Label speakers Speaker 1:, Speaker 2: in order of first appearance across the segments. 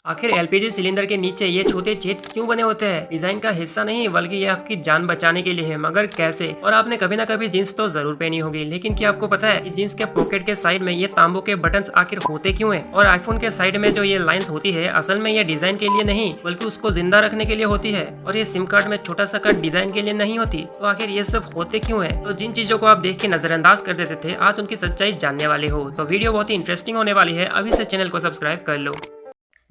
Speaker 1: आखिर LPG cylinder के नीचे ये छोटे छेद क्यों बने होते हैं? डिजाइन का हिस्सा नहीं बल्कि ये आपकी जान बचाने के लिए है, मगर कैसे? और आपने कभी ना कभी जींस तो जरूर पहनी होगी, लेकिन क्या आपको पता है कि जींस के पॉकेट के साइड में ये तांबों के बटन्स आखिर होते क्यों हैं? और आईफोन के साइड में जो ये लाइंस होती है असल में ये डिजाइन के लिए नहीं बल्कि उसको जिंदा रखने के लिए होती है, और ये सिम कार्ड में छोटा सा कट डिजाइन के लिए नहीं होती। तो आखिर ये सब होते क्यों है? तो जिन चीजों को आप देख के नजरअंदाज कर देते थे, आज उनकी सच्चाई जानने वाले हो। तो वीडियो बहुत ही इंटरेस्टिंग होने वाली है, अभी से चैनल को सब्सक्राइब कर लो।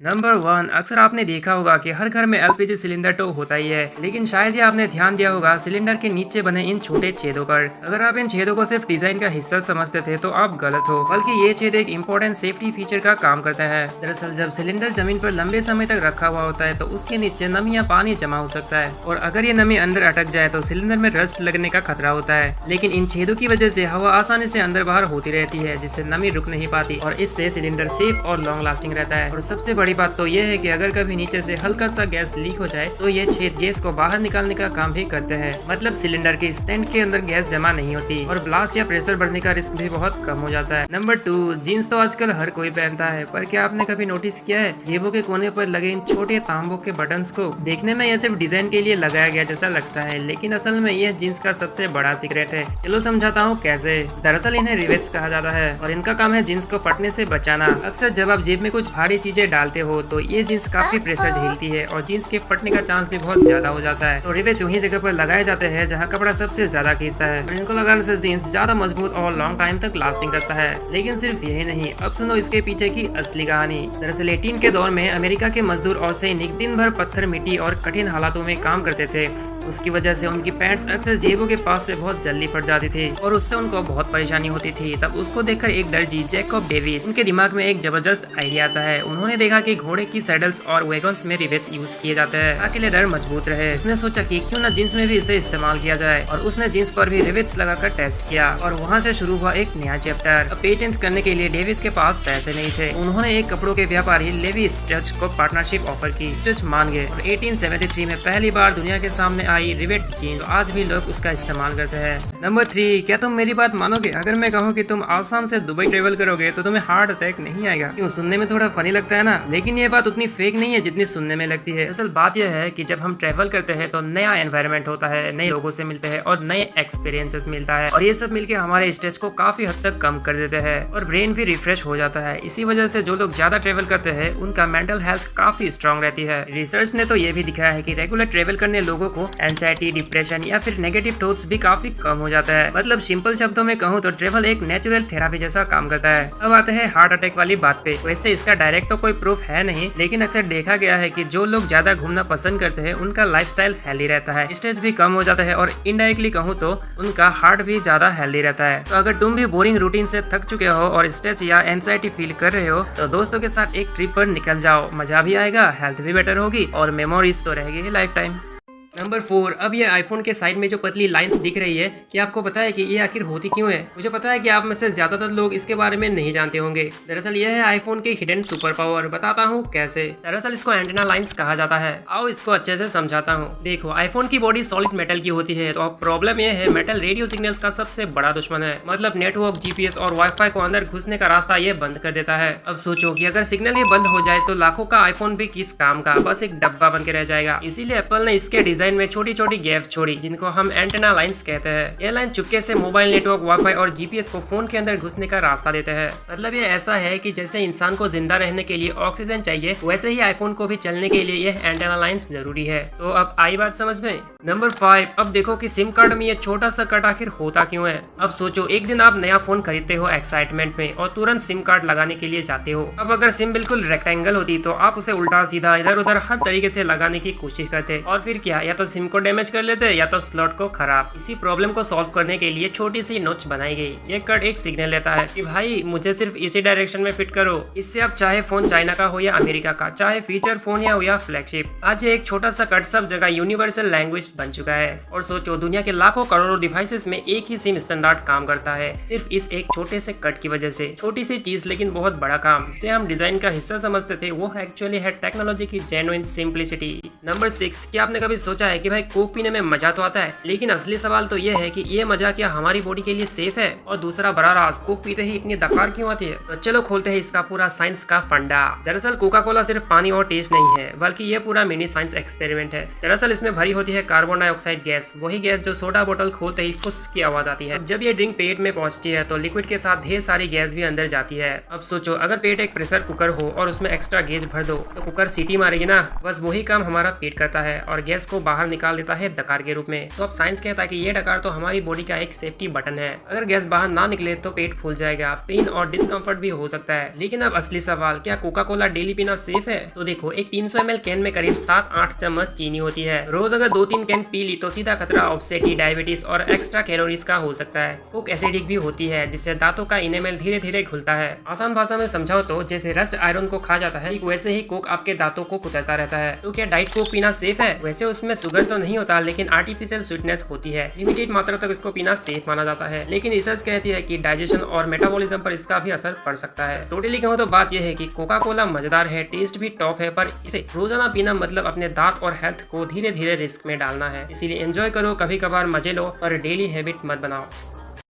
Speaker 1: नंबर 1, अक्सर आपने देखा होगा कि हर घर में एलपीजी सिलेंडर तो होता ही है, लेकिन शायद ही आपने ध्यान दिया होगा सिलेंडर के नीचे बने इन छोटे छेदों पर। अगर आप इन छेदों को सिर्फ डिजाइन का हिस्सा समझते थे तो आप गलत हो, बल्कि ये छेद एक इम्पोर्टेंट सेफ्टी फीचर का काम करते हैं। दरअसल जब सिलेंडर जमीन पर लंबे समय तक रखा हुआ होता है तो उसके नीचे नमी या पानी जमा हो सकता है, और अगर ये नमी अंदर अटक जाए तो सिलेंडर में रस्ट लगने का खतरा होता है। लेकिन इन छेदों की वजह से हवा आसानी से अंदर बाहर होती रहती है, जिससे नमी रुक नहीं पाती, और इससे सिलेंडर सेफ और लॉन्ग लास्टिंग रहता है। और सबसे बड़ी बात तो ये है कि अगर कभी नीचे से हल्का सा गैस लीक हो जाए तो ये छेद गैस को बाहर निकालने का काम भी करते हैं। मतलब सिलेंडर के स्टैंड के अंदर गैस जमा नहीं होती और ब्लास्ट या प्रेशर बढ़ने का रिस्क भी बहुत कम हो जाता है। नंबर 2, जीन्स तो आजकल हर कोई पहनता है, पर क्या आपने कभी नोटिस किया है जेबों के कोने पर लगे इन छोटे तांबों के बटन्स को? देखने में यह सिर्फ डिजाइन के लिए लगाया गया जैसा लगता है, लेकिन असल में यह जीन्स का सबसे बड़ा सीक्रेट है। चलो समझाता हूँ कैसे। दरअसल इन्हें रिवेट्स कहा जाता है और इनका काम है जीन्स को फटने से बचाना। अक्सर जब आप जेब में कुछ भारी चीजें डालते हो तो ये जीन्स काफी प्रेशर झेलती है और जीन्स के फटने का चांस भी बहुत ज्यादा हो जाता है। तो रिवेट्स वही जगह पर लगाए जाते हैं जहाँ कपड़ा सबसे ज्यादा खींचता है, और इनको लगाने से जीन्स ज्यादा मजबूत और लॉन्ग टाइम तक लास्टिंग करता है। लेकिन सिर्फ यही नहीं, अब सुनो इसके पीछे की असली कहानी। दरअसल 18 के दौर में अमेरिका के मजदूर और सैनिक दिन भर पत्थर, मिट्टी और कठिन हालातों में काम करते थे। उसकी वजह से उनकी पैंट्स अक्सर जेबों के पास से बहुत जल्दी फट जाती थी और उससे उनको बहुत परेशानी होती थी। तब उसको देखकर एक दर्जी जैकब डेविस, उनके दिमाग में एक जबरदस्त आइडिया आता है। उन्होंने देखा कि घोड़े की सैडल्स और वैगन्स में रिवेट्स यूज किए जाते हैं ताकि लेदर मजबूत रहे। उसने सोचा कि क्यों न जींस में भी इसे इस्तेमाल किया जाए, और उसने जींस पर भी रिवेट्स लगाकर टेस्ट किया, और वहाँ से शुरू हुआ एक नया चैप्टर। पेटेंट करने के लिए डेविस के पास पैसे नहीं थे। उन्होंने एक कपड़ों के व्यापारी लेवी स्ट्रेच को पार्टनरशिप ऑफर की। स्ट्रेच मान गए और 1873 में पहली बार दुनिया के सामने आई रिवेट जीन्स। तो आज भी लोग उसका इस्तेमाल करते हैं। नंबर 3, क्या तुम मेरी बात मानोगे अगर मैं कहूँ कि तुम आसाम से दुबई ट्रेवल करोगे तो तुम्हें हार्ट अटैक नहीं आएगा? क्यों, सुनने में थोड़ा फनी लगता है ना, लेकिन ये बात उतनी फेक नहीं है जितनी सुनने में लगती है। असल बात यह है कि जब हम ट्रेवल करते हैं तो नया एनवायरनमेंट होता है, नए लोगों से मिलते हैं और नए एक्सपीरियंसेस मिलता है, और ये सब मिलकर हमारे स्ट्रेस को काफी हद तक कम कर देते हैं और ब्रेन भी रिफ्रेश हो जाता है। इसी वजह से जो लोग ज्यादा ट्रेवल करते हैं उनका मेंटल हेल्थ काफी स्ट्रांग रहती है। रिसर्च ने तो ये भी दिखाया है कि रेगुलर ट्रेवल करने लोगों को एंजाइटी, डिप्रेशन या फिर नेगेटिव थॉट्स भी काफी कम हो जाता है। मतलब सिंपल शब्दों में कहूँ तो ट्रेवल एक नेचुरल थेरापी जैसा काम करता है। अब आते हैं हार्ट अटैक वाली बात पे। वैसे इसका डायरेक्ट तो कोई प्रूफ है नहीं, लेकिन अक्सर देखा गया है कि जो लोग ज्यादा घूमना पसंद करते हैं उनका लाइफस्टाइल हेल्दी रहता है, स्ट्रेस भी कम हो जाता है, और इनडायरेक्टली कहूँ तो उनका हार्ट भी ज्यादा हेल्दी रहता है। तो अगर तुम भी बोरिंग रूटीन से थक चुके हो और स्ट्रेस या एंजाइटी फील कर रहे हो तो दोस्तों के साथ एक ट्रिप पर निकल जाओ। मजा भी आएगा, हेल्थ भी बेटर होगी और मेमोरीज तो रहेगी लाइफ टाइम। नंबर 4, अब ये आईफोन के साइड में जो पतली लाइंस दिख रही है, क्या आपको पता है कि ये आखिर होती क्यों है? मुझे पता है कि आप में से ज्यादातर लोग इसके बारे में नहीं जानते होंगे। दरअसल यह है आईफोन की हिडन सुपर पावर। बताता हूँ कैसे। दरअसल इसको एंटेना लाइंस कहा जाता है। आओ इसको अच्छे से समझाता हूँ। देखो, आईफोन की बॉडी सॉलिड मेटल की होती है, तो अब प्रॉब्लम यह है मेटल रेडियो सिग्नल्स का सबसे बड़ा दुश्मन है। मतलब नेटवर्क, जीपीएस और वाईफाई को अंदर घुसने का रास्ता ये बंद कर देता है। अब सोचो कि अगर सिग्नल ये बंद हो जाए तो लाखों का आईफोन भी किस काम का, बस एक डब्बा बन के रह जाएगा। इसीलिए एप्पल ने इसके डिजाइन में छोटी छोटी गैप छोड़ी, जिनको हम एंटेना लाइंस कहते हैं। ये लाइन चुपके से मोबाइल नेटवर्क, वाईफाई और जीपीएस को फोन के अंदर घुसने का रास्ता देते हैं। मतलब ये ऐसा है कि जैसे इंसान को जिंदा रहने के लिए ऑक्सीजन चाहिए, वैसे ही आईफोन को भी चलने के लिए ये एंटेना लाइंस जरूरी है। तो अब आई बात समझ में। नंबर 5, अब देखो कि सिम कार्ड में ये छोटा सा कट आखिर होता क्यों है। अब सोचो, एक दिन आप नया फोन खरीदते हो एक्साइटमेंट में और तुरंत सिम कार्ड लगाने के लिए जाते हो। अब अगर सिम बिल्कुल रेक्टेंगल होती तो आप उसे उल्टा सीधा इधर उधर हर तरीके से लगाने की कोशिश करते, और फिर क्या, या तो सिम को डैमेज कर लेते या तो स्लॉट को खराब। इसी प्रॉब्लम को सॉल्व करने के लिए छोटी सी नोच बनाई गई। ये कट एक सिग्नल लेता है कि भाई मुझे सिर्फ इसी डायरेक्शन में फिट करो। इससे अब चाहे फोन चाइना का हो या अमेरिका का, चाहे फीचर फोन या हो या फ्लैगशिप, आज ये एक छोटा सा कट सब जगह यूनिवर्सल लैंग्वेज बन चुका है। और सोचो, दुनिया के लाखों करोड़ों डिवाइसेस में एक ही सिम स्टैंडर्ड काम करता है, सिर्फ इस एक छोटे से कट की वजह से। छोटी सी चीज लेकिन बहुत बड़ा काम। जिसे हम डिजाइन का हिस्सा समझते थे वो एक्चुअली है टेक्नोलॉजी की जेन्युइन सिंप्लिसिटी। नंबर 6, क्या आपने कभी सोचा है कि भाई कोक पीने में मजा तो आता है, लेकिन असली सवाल तो ये है कि ये मजा क्या हमारी बॉडी के लिए सेफ है? और दूसरा बड़ा राज, कोक पीते ही इतनी डकार क्यों आती है? तो चलो खोलते हैं इसका पूरा साइंस का फंडा। दरअसल कोका कोला सिर्फ पानी और टेस्ट नहीं है, बल्कि ये पूरा मिनी साइंस एक्सपेरिमेंट है। दरअसल इसमें भरी होती है कार्बन डाइऑक्साइड गैस, वही गैस जो सोडा बोतल खोलते ही फुस की आवाज आती है। जब ये ड्रिंक पेट में पहुंचती है तो लिक्विड के साथ ढेर सारी गैस भी अंदर जाती है। अब सोचो, अगर पेट एक प्रेशर कुकर हो और उसमें एक्स्ट्रा गैस भर दो तो कुकर सीटी मारेगी ना। बस वही काम हमारा पेट करता है और गैस को बाहर निकाल देता है डकार के रूप में। तो अब साइंस कहता है कि ये डकार तो हमारी बॉडी का एक सेफ्टी बटन है। अगर गैस बाहर ना निकले तो पेट फूल जाएगा, पेन और डिस्कम्फर्ट भी हो सकता है। लेकिन अब असली सवाल, क्या कोका कोला डेली पीना सेफ है? तो देखो, एक 300 ml कैन में करीब 7-8 चम्मच चीनी होती है। रोज अगर 2-3 कैन पी ली तो सीधा खतरा ओबेसिटी, डायबिटीज और एक्स्ट्रा कैलोरीज का हो सकता है। कोक एसिडिक भी होती है, जिससे दांतों का इनेमल धीरे धीरे घुलता है। आसान भाषा में समझाओ तो जैसे रस्ट आयरन को खा जाता है, वैसे ही कोक आपके दांतों को कुचलता रहता है। तो क्या डाइट कोक पीना सेफ है? वैसे उसमें शुगर तो नहीं होता, लेकिन आर्टिफिशियल स्वीटनेस होती है। लिमिटेड मात्रा तक इसको पीना सेफ माना जाता है, लेकिन रिसर्च कहती है कि डाइजेशन और मेटाबॉलिज्म पर इसका भी असर पड़ सकता है। टोटली कहूँ तो बात यह है कि कोका कोला मजेदार है, टेस्ट भी टॉप है, पर इसे रोजाना पीना मतलब अपने दांत और हेल्थ को धीरे धीरे रिस्क में डालना है। इसीलिए एंजॉय करो, कभी कभार मजे लो, पर डेली हैबिट मत बनाओ।